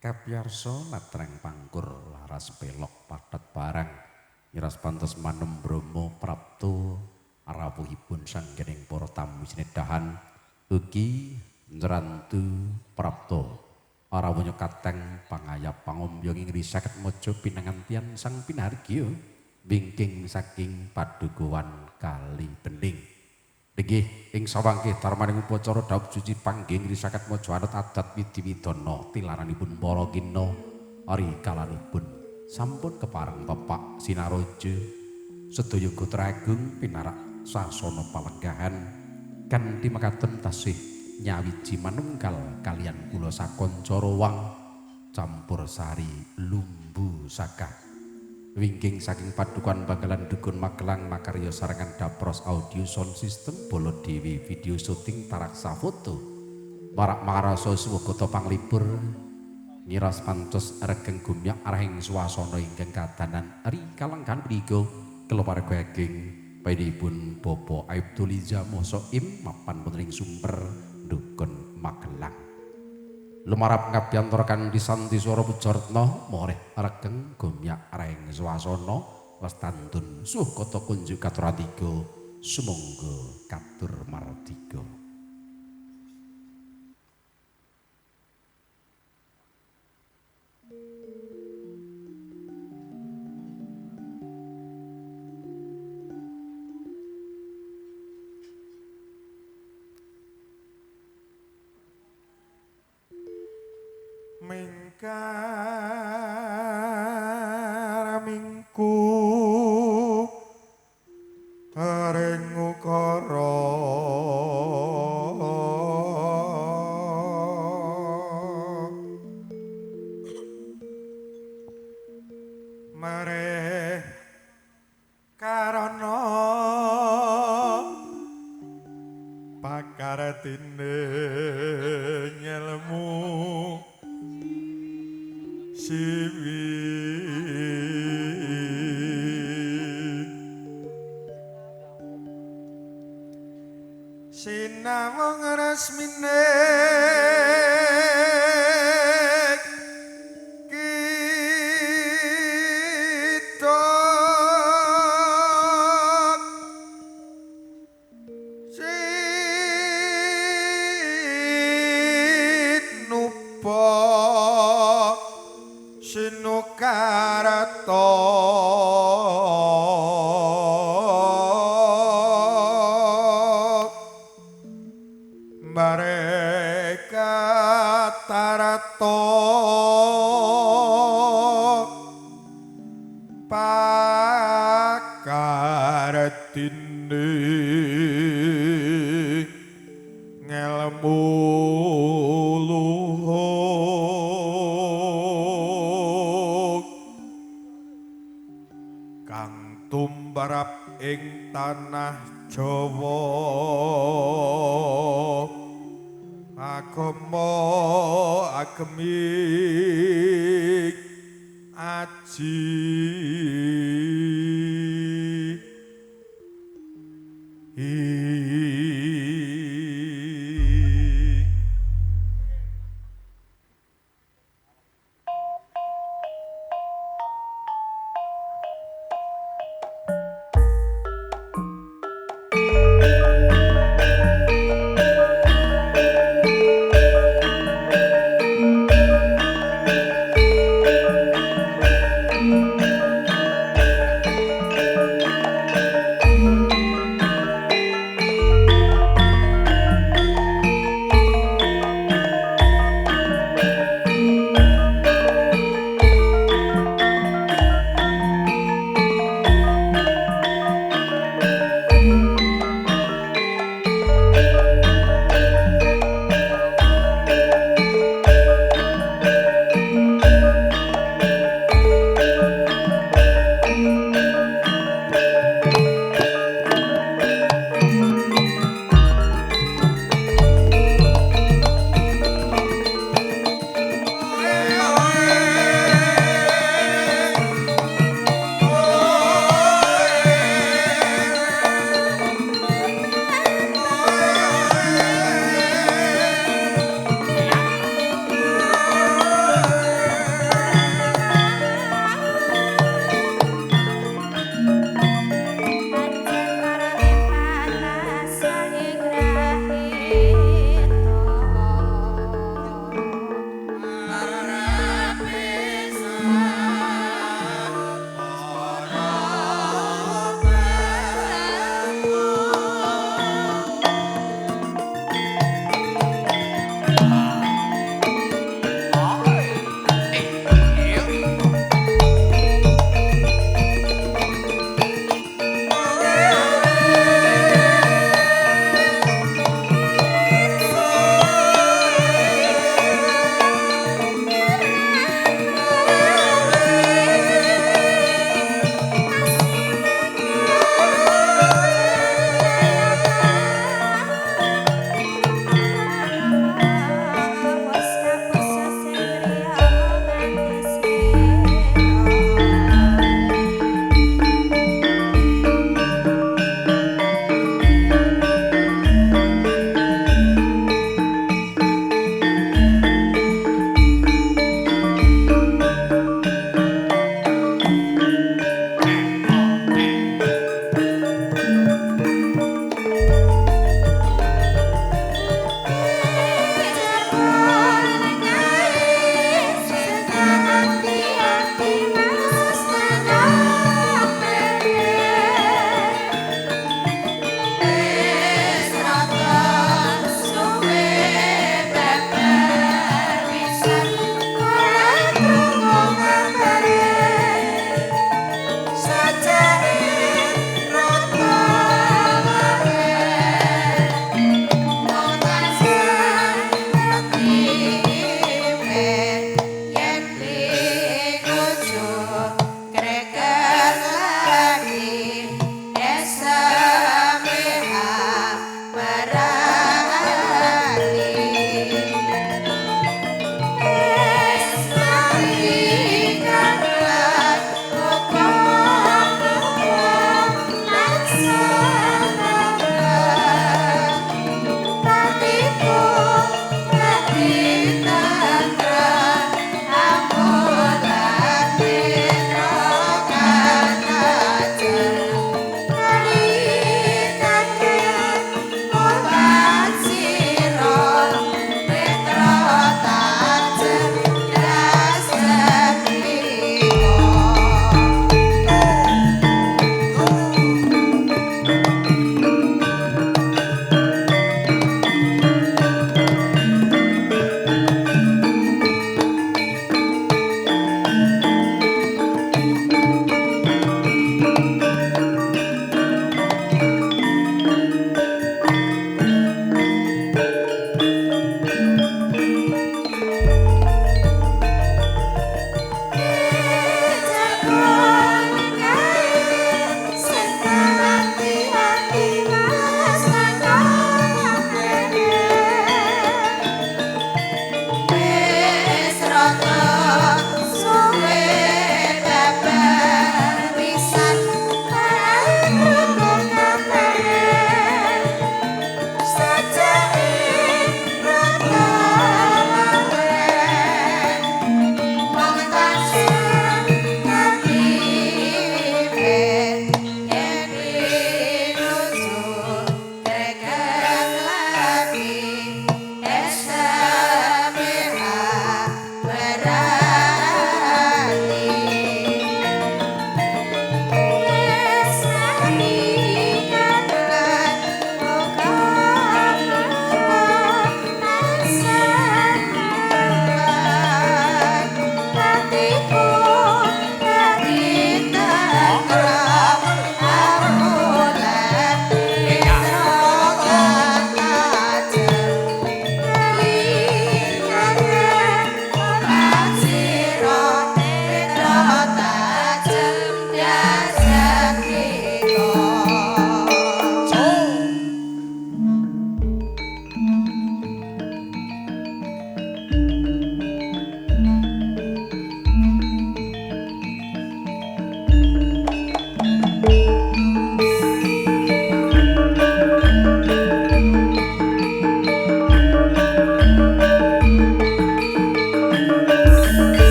Kapyarsa latreng pangkur laras pelok pathet barang miras pantes manem Brama prapta rawuhipun sanggening para tamu sinedahan ugi njrantu prapta rawuh nyekateng pangayap pangombyo ing risaket maja pinangantian sang pinargya wingking saking padukuhan kali bening. Nggih ing sawangke darmaning upacara dhaup suci panggih ngrisaket maja anut adat widhi-widana tilaranipun para kina ari kalanipun sampun kepareng pepak sinaraja sedaya gatra agung pinarak sasana palenggahan kanthi mekaten tasih nyawiji manunggal kaliyan kula sakanca rowang campur sari lumbu sakah wingking saking padukan Banggalan Dukun Magelang makarya sarengan Dapros Audio Sound System Bolo Dewi Video Syuting Taraksa Foto Marak Marasa Swagata panglipur nyiras pantos regeng gumyak arahing swasana ingkang kadanan ari kalenggan mriku keluarga ageng panjenenganipun Bapak Aibtu Liza Mosoim mapan wonten ing Sumber Dukun Magelang. Lumarap ngabiyantarakan disanti swara pujartna moreh regeng gumyak areng swasana wastantun suhkata kunjuk katuratiga sumangga katur mardika. Mingkaramingku taring ukara mareh karana pakaratine ngelmu siwi sinawang resmine kita sinupa sinukarata mereka tarato pakaratine ngelmu tumbarap ing tanah Jawa agama agemik aji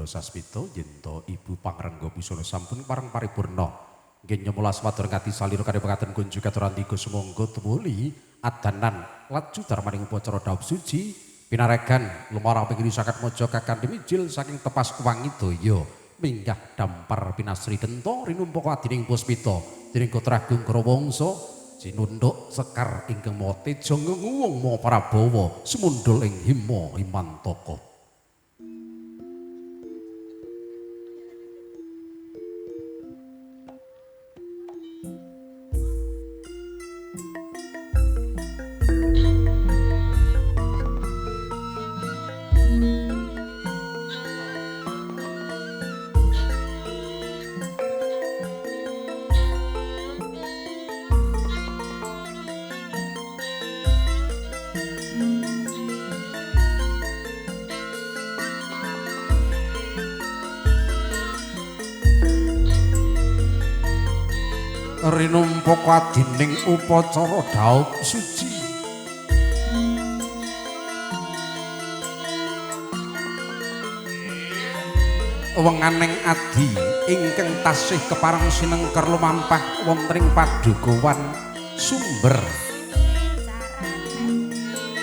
Sasmita yenta Ibu Pangrengga Busana sampun pareng paripurna. Nggih nyemulas matur ngati salira kadhepekaten kunjuk katurandika sumangga tumuli adanan laju darmaning upacara dhaup suci pinaregan lumarang pinggir sakat maja kakandhe mijil saking tepas wangi daya minggah dampar pinasri denta rinumpa adining puspita dening Kotragung Krawangsa jinunduk sekar ingkang mawa teja nguwung mawa Prabawa sumundul ing hima himantaka. Rinumpa adining upacara dhaup suci wenganing adi ingkang tasih kepareng sinengker lumampah wonten ing padukuhan sumber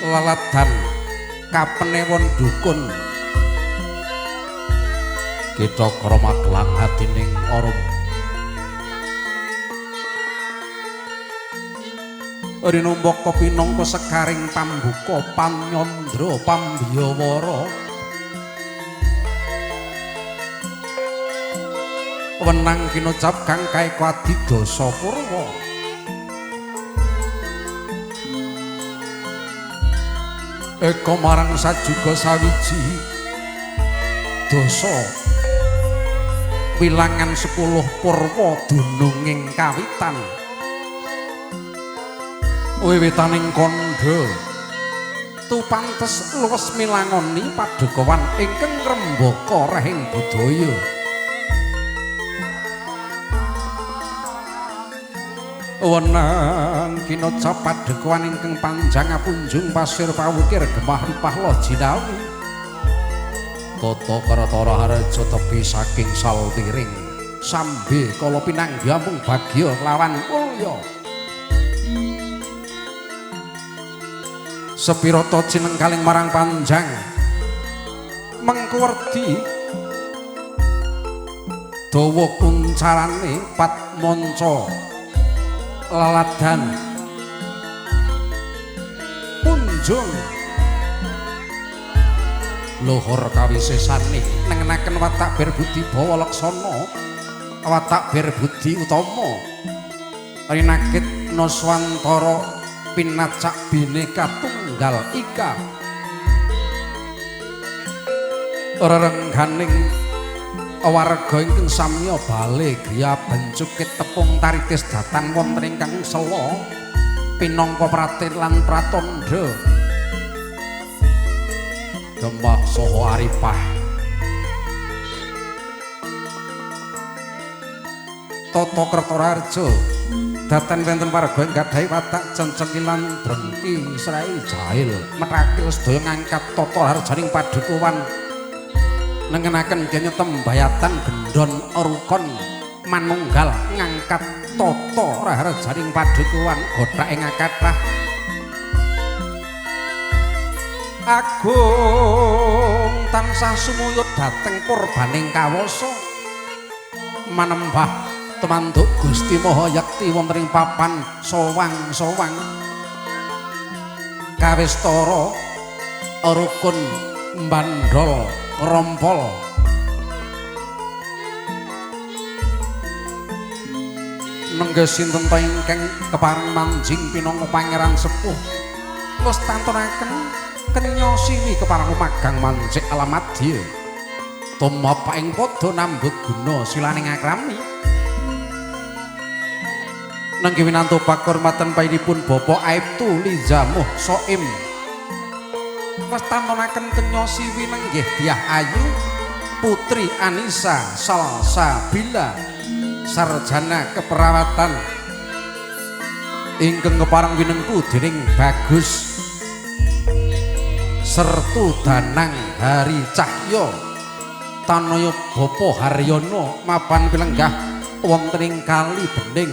laladan kapenewon dukun kita krama gelang hatining arum rinumpa pinangka sekaring pambuka panyandra pambiyawara wenang kinocap kang kaeka adidasa purwa eka marang sajuga sawiji dasa wilangan 10 purwa dununging kawitan wiwitaning kandha tupantes luwes milangoni padukawan ingkang ngrembaka rahing budaya wenang kinocap padukawan ingkang panjang apunjung pasir pawukir gemah ripah lojinawi tata karatara harja tepi saking saltiring sambe kala pinanggamung bagya lawan mulya sepirata cinengkaling marang panjang mengkuwerdi dawa kuncarane patmanca laladan punjung luhur kawisesane nengenaken watak berbudi bawa laksana watak berbudi utama rinakit naswantara pinacak bineka tunggal ika rerengganing warga ingkang samya bale griya bencukit tepung taritis datan wonten ingkang sela pinangka pratir lan pratandha gemah saha aripah tata kertararja datan wonten warga gadhahi watak cencengilan drengki srai jahil metakil sedaya ngangkat tata harjaning padukuhan nengenaken dene tembayatan gendon rukun manunggal ngangkat tata harjaning padukuhan godhak ing akathah agung tansah sumuyut dhateng purbaning kawasa manembah tumanduk Gusti Maha Yakti wonten ing papan sowang-sowang kawistara rukun mbandol rompol nenggih sinten ta ingkang kepareng manjing pinangka pangeran sepuh lestantunaken kenya siwi kepareng magang mancik alamat dia tumapa ing padha nambut guna silaning akrami nenggih winantu pakurmatan painipun Bapak Aibtu Lizamuh Soim lestantunaken kenya siwi nenggih Dyah Ayu Putri Anissa Salsabila sarjana keperawatan ingkang kepareng winengku dening Bagus Sertu Danang Hari Cahya Tanaya Bapa Haryono mapan pilenggah wonten ing Kali Bening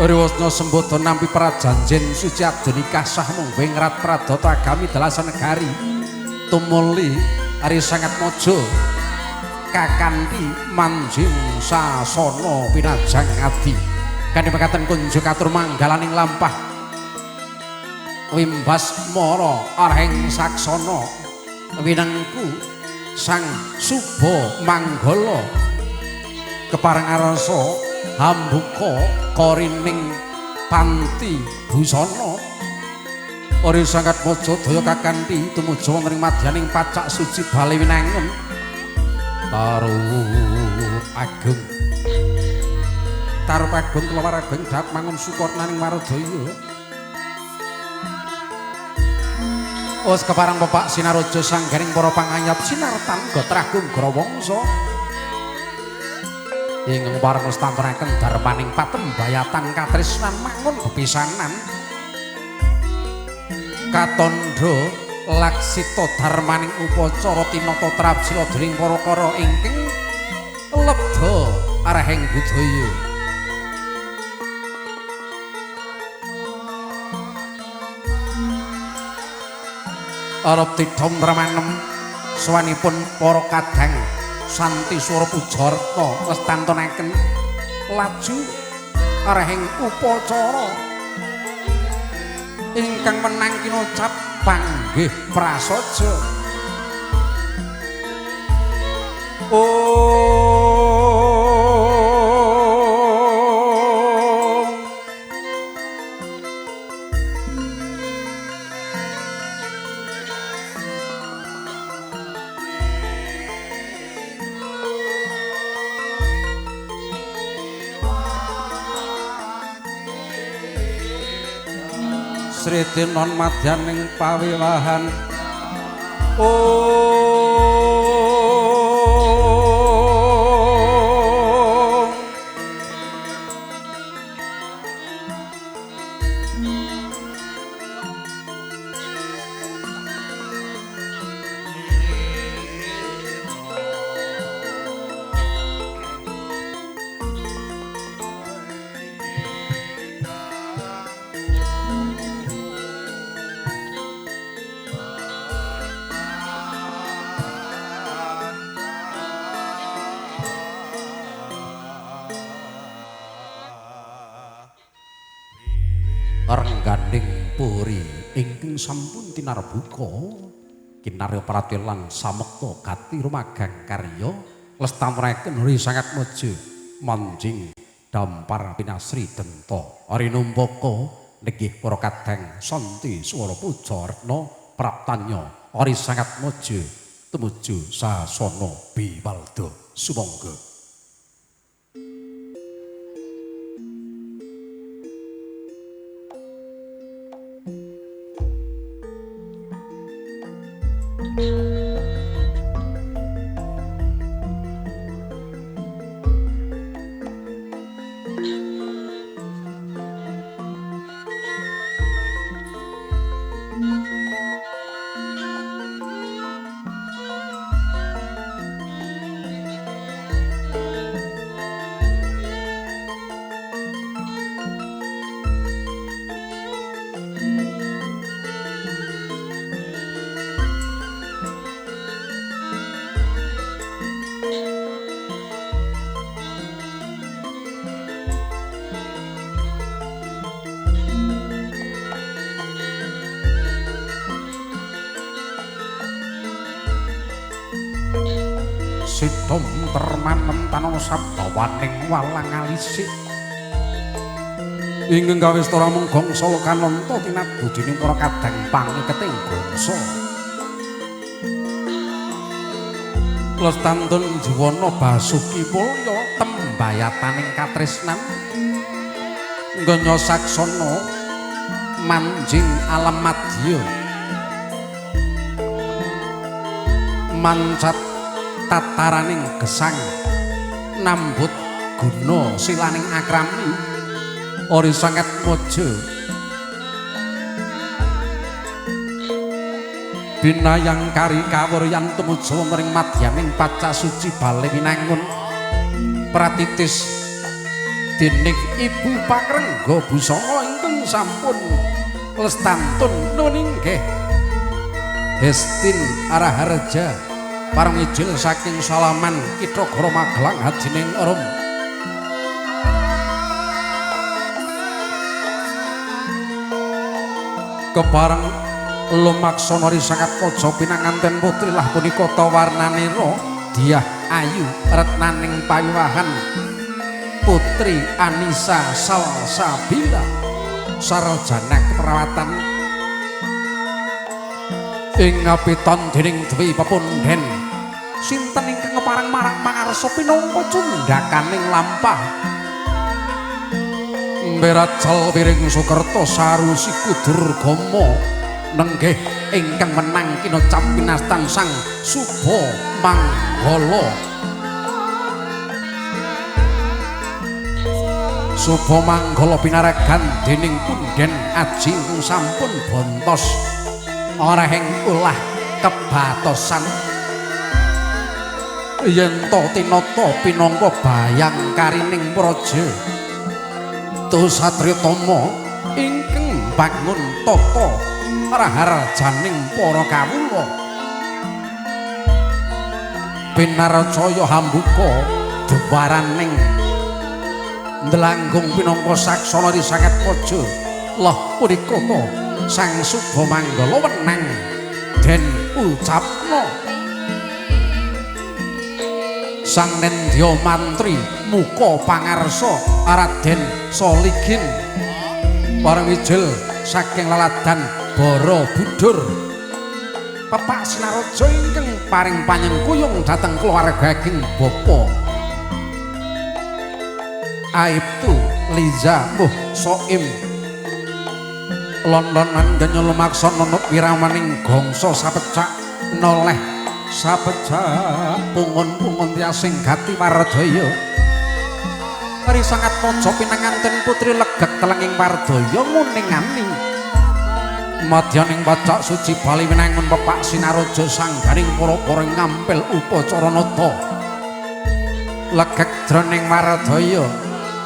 Riwasna sembodo nampi prajanjen suci adonika sah mungging rat pradata agami dalasan negari tumuli Ari Sangat Mojo kakanthi manjing sasana pinajang adi kanthi mekaten kunjuk atur manggalaning lampah wimbas mara areng saksana winengku sang suba manggala kepareng arasa hambuka korining panti busana Ari Sangat Mojo daya kakanthi tumuju wonten ing madyaning pacak suci Bali Winangun Tarup Agung kelawar Agung dak mangun sukornaning Maradaya Os keparang Bapak Sinarojo sanggaring para panganyap sinartan Gotragung Grawangsa ingkang pareng lestantunaken darmaning patembayatan katresnan mangun bepisanan Katondo laksita darmaning upacara tinata trapsila dening para kara ingkang lebda arahing budaya arep tidhom ramanem sawanipun para kadang Santi Swara Pujarta lestantunaken laju arahing upacara ingkang menang kinocap panggih prasaja Sri Tinon madyaning pawiwahan Rengganing puri ingkang sampun tinarbuka kinarya pratilan samekta gati rumagang karya lestantunaken Ari Sangat Mojo manjing dampar pinasri denta Ari numpaka nenggih para kadang Santi Swara Pujarta praptanya Ari Sangat Mojo tumuju sasana biwalda sumangga sidom termanem tanung sabdawaning walang alisik ingkang gawe stora mung gongsa kananta tinat budining para kadang pangiketing gongsa Lestantun Juwana Basuki Mulya tembayataning katresnan Ganya Saksana manjing alam madya mancat tataraning gesang nambut guna silaning akrami ori sanget mojo binayang kari kawuryan tumuju mring madyaning paca suci bale winangun pratitis dening ibu pangrengga busana ingkang sampun lestantun nuninggih Hestin Araharja parangijil saking Salaman Kitagara Magelang hajining Arum kepareng lumaksana risangat kaja pinanganten putri lah punika tawarnanira Diah Ayu retnaning pawiwahan Putri Anissa Salsabila sarjana keperawatan ing ngapiton dening Dwi Pepunden sinten ingkang ngeparang marang mangarsa pinangka cundhakaning lampah Mberacal Wiring Sukerta Sarusi Kudurgama nenggih ingkang menang kinocap pinastan Sang Suba Manggala Suba Manggala pinaregan dening Punden Aji sampun bontos orehing ulah kebatosan yen to tinata pinangka bayang karining praja Tusatri Tama ingkang bangun tata raharjaning para kawula pinarcaya hambuka dewaraning ndelanggung pinangka saksana risanget kaja lah punika to Sang Suba Manggala wenang den ucapna Sang Nendya Mantri muka pangarsa Raden Soligin paranwijil saking laladan Borobudur Pepak Sinaraja ingkang paring panyengkuyung dhateng keluargaging bapa Aibtu Liza Muh Soim londonan ganya lumaksana nut wiramaning gongso sapecak noleh sapecak pungun-pungun tiasing gati Wardaya kari sangat mojo pinanganten putri legek telenging Wardaya nguningani madyaning pacak suci bali winangun Pepak Sinaraja sanggaring para-para ngampil upacara nata legek jroning Wardaya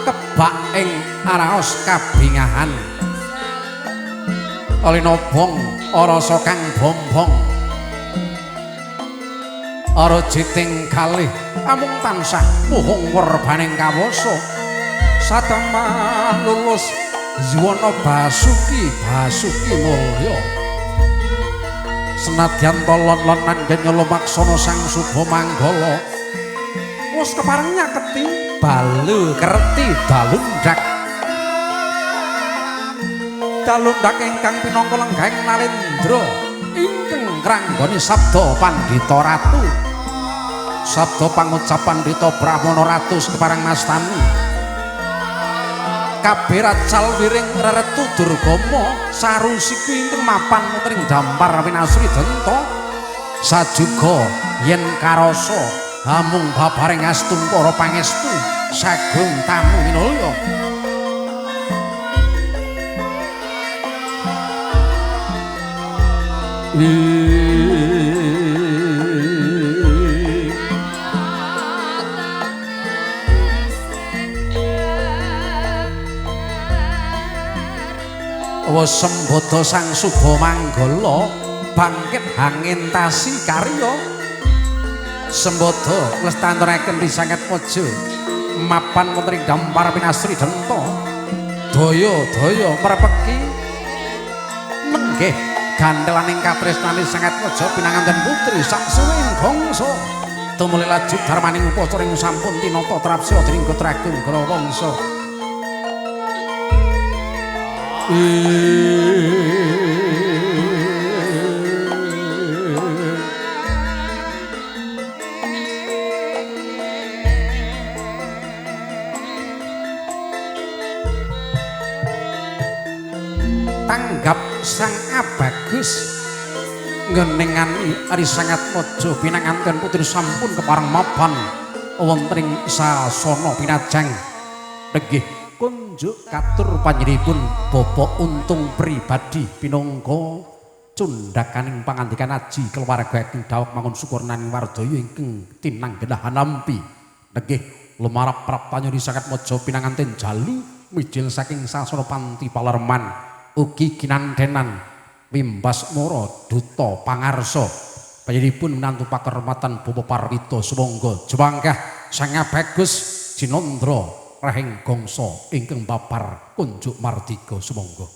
kebak ing araos kabingahan Alina bong arasa kang bombong ara jiting kalih amung tansah puhung werbaning kawasa satemah lulus Juwana Basuki Mulya senadyan tolon-lonan genya lumaksana Sang Suba Manggala wis kepareng nyaketi balu kerti dalundak ingkang pinangka lenggahing Nalendra ingkang ngranggoni sabda Pandhita Ratu sabda pangucapan Pandhita Brahmana Ratu kepareng mastani kabeh racal wiring reretu Durgama sarusiku ingkang mapan wonten ing dampar winasri denta sajuga yen karasa hamung babaring astung para pangestu sagung tamu minulya Sembada Sang Suba Manggala bangkit hangentasi karya sembada nglestanturaken risanget mojo mapan wonten ing dampar pinasri denta daya-daya merepeki menggih gantelaning katresnane sangat mojo pinanganten putri sak suwing gongso tumuli laju darmaning upacara ing sampun tinata trapsa dening Gotragung Grawangsa. Tanggap sang Abagus ngenengan Ari Sangat Mojo pinanganten putri sampun kepareng mapan wonten ing sasana pinajang nggih kunjuk katur panjenenganipun Bapak Untung pribadi pinangka cundhakaning pangandikan aji keluarga ing dawuh mangun syukurnaning wardaya ingkang tinanggenahan nampi nggih lumarap praptanya Ari Sangat Mojo pinanganten jalu mijil saking sasana panti Palerman ugi kinantenan Wimbas Moro Duta Pangarsa panjenenganipun menantu pakermatan Bapak Parwito sumangga jemangkah Sang Abagus Jinandra rahing gangsa ingkang babar kunjuk mardika sumangga.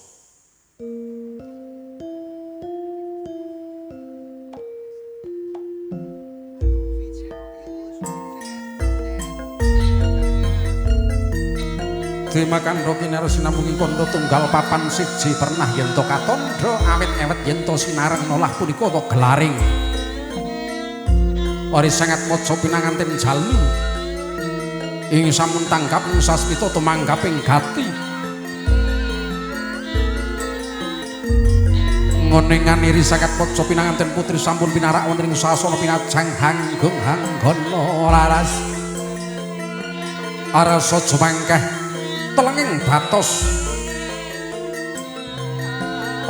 Dimakan Rokiner sinambungi kondo tunggal papan siji pernah yento katondro awet-awet yento sinareng nolah punika to gelaring Ari Sangat Mojo pinanganten jalu ing sampun tanggap sasmita tumanggaping gati ngonengan Ari Sangat Mojo pinanganten putri sampun pinarak wonten ing sasana pinajang hanggung hanggono laras arasa jumangkah telenging batos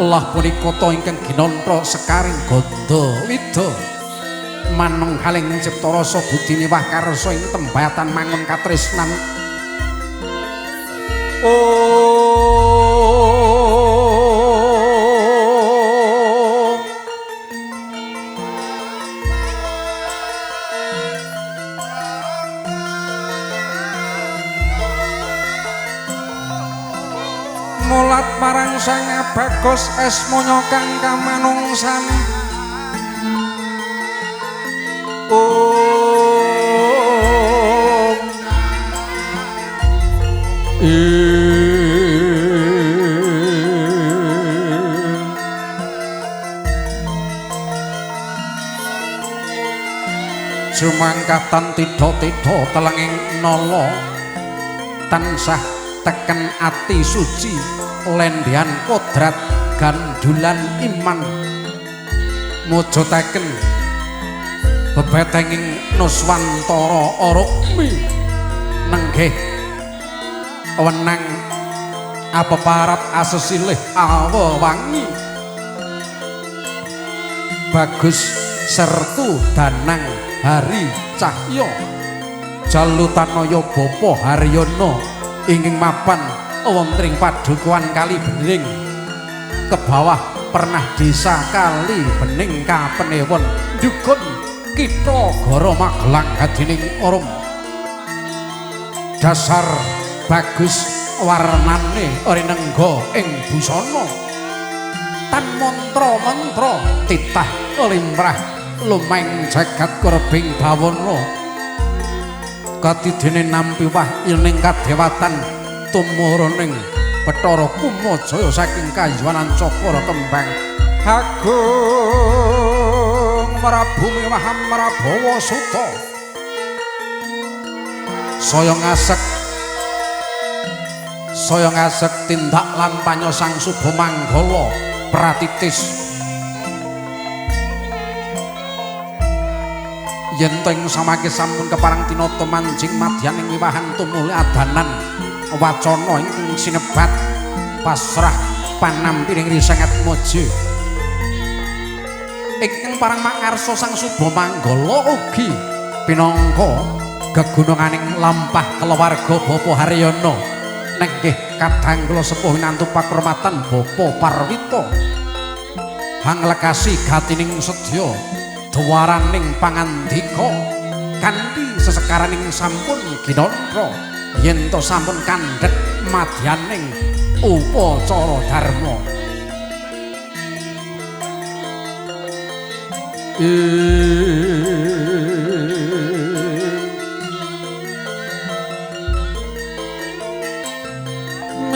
Allah punika ta ingkang ginantra sekaring ganda wida manung kaling cipta rasa budi miwah karsa ing tembatan mangun katresnan mulat marang Sang Abagus esmanya kang kamanungsan Jumangkatan tida-tida telenging nala tansah teken ati suci lendian kodrat gandulan iman mujudaken bebetenging Nuswantara Arukmi nenggih wenang apeparat asesilih awewangi bagus sertu danang hari cahya jalutanaya Bapa Haryono ingkang mapan wonten ing padukuhan Kali Bening ke bawah pernah desa Kali Bening kapenewon dukun kita Goro Magelang hadining orum dasar bagus warnane rinengga ing busana tan mantra-mantra titah limrah lumeng jagat kurbing bawana katidene nampi wahyaning kadewatan tumurning Bathara Kumajaya saking kayuwanan Cakra Kembang Agung Prabu Mahamarabawa Suta saya ngasek tindak lampanya Sang Subamanggala Pratitis yen teng samangke sampun keparang tinata manjing madyaning wiwahan tumuli adanan wacana ingkang sinebat pasrah panampining Ri Sangat Mojo ingkang parang mangarsa Sang Subamanggala ugi pinangka gegununganing lampah keluarga Bapa Haryono nenggih kadang kula sepuh winantu pakrematan Bapa Parwito hanglekasi gatining sedya dwaraning pangandika kanthi sesekaraning sampun ginandra yen to sampun kandhet madyaning upacara dharma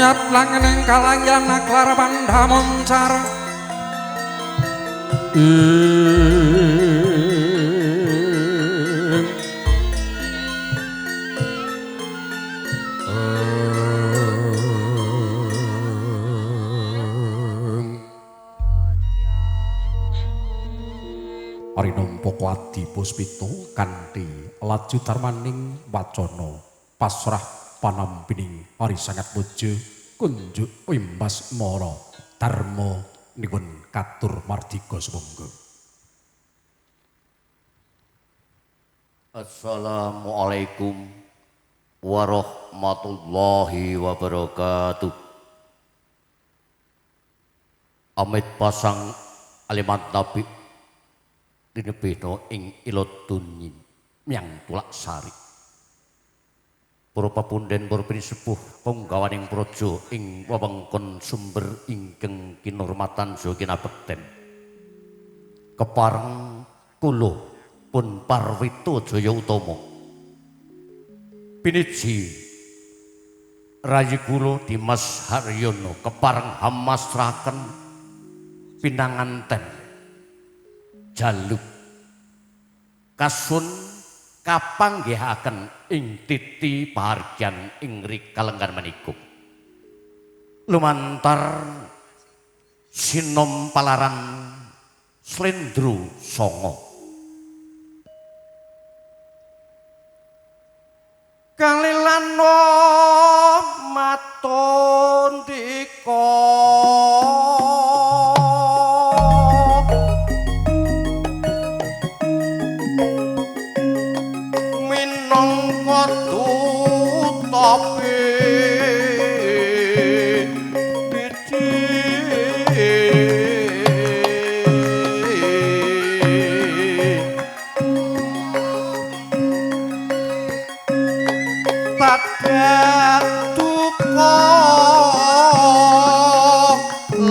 nyat langening kalangyan aklar pandamoncar Arinampa Kwadi Puspita kanthi laju darmaning wacana pasrah panampining Ari Sangat Puja kunjuk wimbas mara dharma nipun katur mardika sumangga. Assalamualaikum warahmatullahi wabarakatuh. Amit pasang alimat nabi dinebeno ing ilot dunyin miang tulak sari. Para papunden para pinisepuh punggawaning praja ing wewengkon sumber ingkang kinurmatan saha kinabekten. Kepareng kula pun Parwito Jaya Utama. Piniji Rayi kula Dimas Haryono kepareng hamasrahaken pinanganten jaluk kasun kapanggihaken ing titi pahargyan ing rikalenggan menika lumantar sinom palaran Slendro Songo kalilano maton dika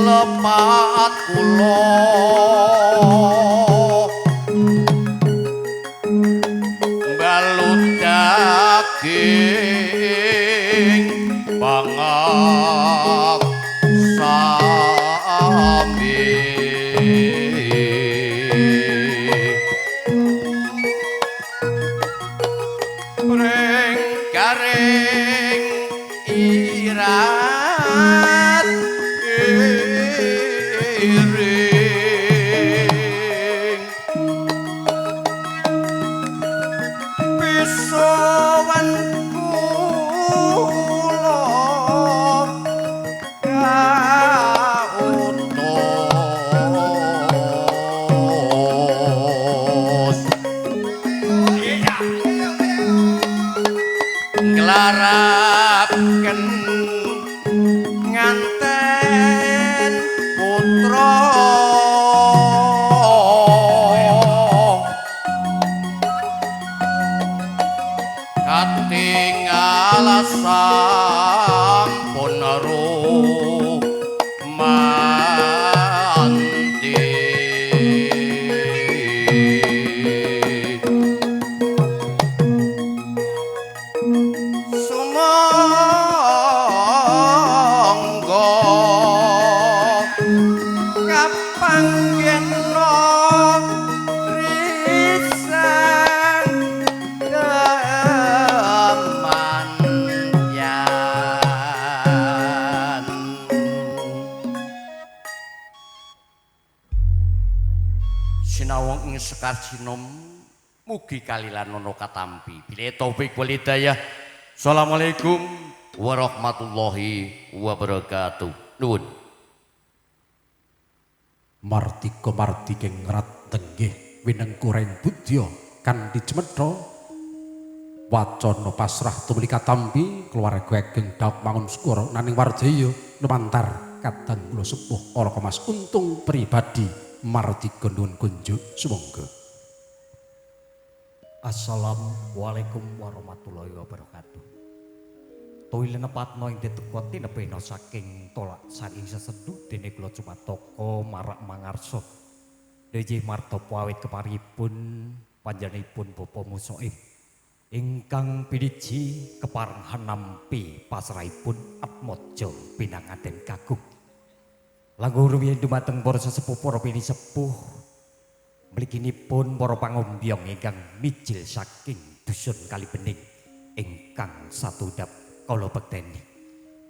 lepat kula balut daging bangak sambi ring garing irat iring pisowan kula kautus nglarapken nganten putra katingal sampun rumanti sumangga kapanggena risan kemanyan sinawang ing sekar sinom mugi kalilanana katampi bilih taufik wal hidayah. Assalamualaikum warahmatullahi wabarakatuh. Nuwun. Mardika mardika ngrat tenggih winengkuring budya kanthi cemedha wacana pasrah tumuli katampi keluarga ageng dhawuh mangun skara naning wardaya lumantar kadang kula sepuh ora kemas untung pribadi mardika nuwun kunjuk sumangga. Assalamualaikum warahmatullahi wabarakatuh. Toilen nepatno ing diteka tinebena saking tolak sari seseduh dene kula Cumataka marak mangarsa. Deji martapa awit keparipun panjenenganipun Bapa Musoif. ingkang piniji keparengan nampi pasrahipun Atmaja pinanganten kakung. Langkung rumiyin dumateng para sesepuh para pini sepuh mliginipun para pangombyong ingkang mijil saking dusun Kalibening ingkang satudhap kala bekteni.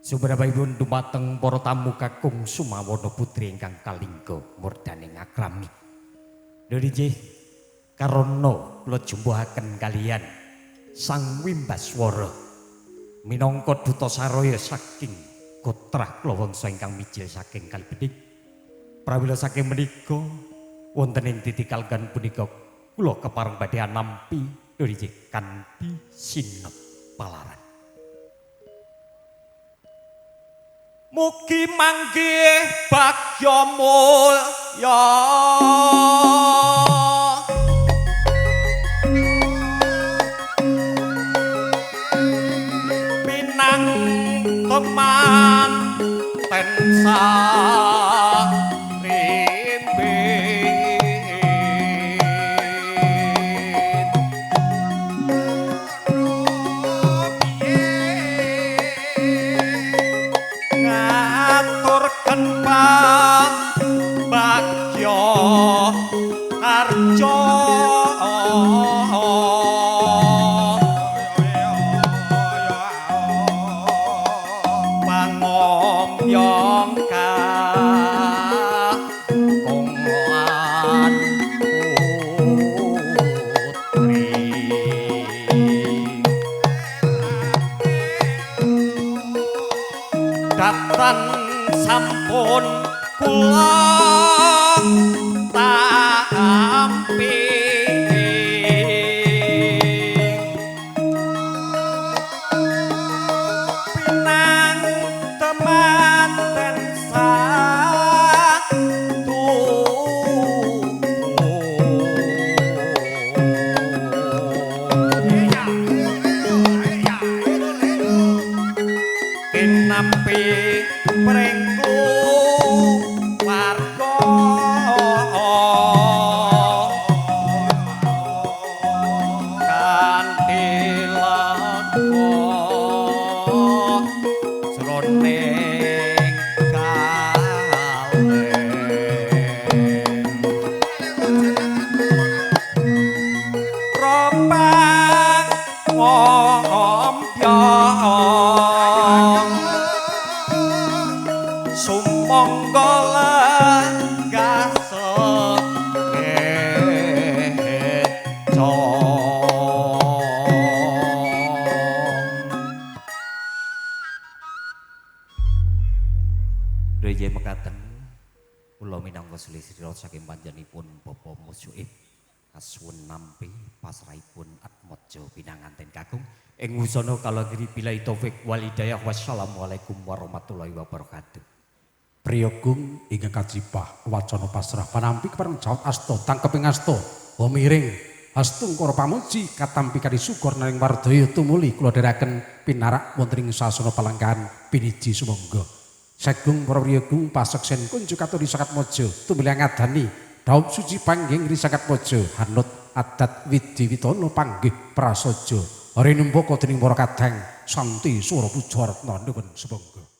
Sumenabaipun dumateng para tamu kakung Sumawana putri ingkang kalingga murdaning akrami. Nggih karana kula jumbuhaken kalian Sang Wimbaswara minangka duta saraya saking kotrah kula wangsa ingkang mijil saking Kalibening. Pramila saking menika wonten ing titikal gan punika kula kepareng badhe nampi nggih kanthi sinep palaran. Mugi manggih bagya mulya pinang teman tensa sampun kula tampi pinang teman tensa nampi prengku warga kanthi lego jroning kalen rombang ngombyong sumangga lenggah Reye mekaten kula minangka selisih saking panjenenganipun Bapak Musuib kasuwun nampi pasrahipun Atmaja pinanganten kakung ing wusana kalagiri billahi taufik wal hidayah wassalamualaikum warahmatullahi wabarakatuh. Priyogung ingkang kajipah wacana pasrah panampi kepareng jawat asta tangkeping asta miring astung para pamuji katampi kali syukur naring wardaya tumuli kula dherekaken pinarak wonten ing sasana palenggahan piniji sumangga sagung para priyogung paseksen kunjuk katuri Sakatmaja tumuli ngadani daup suci panggih Sakatmaja hanut adat widiwitana panggih prasaja hari numpaka dening para kadang santi swara puja retna nuwun sumangga.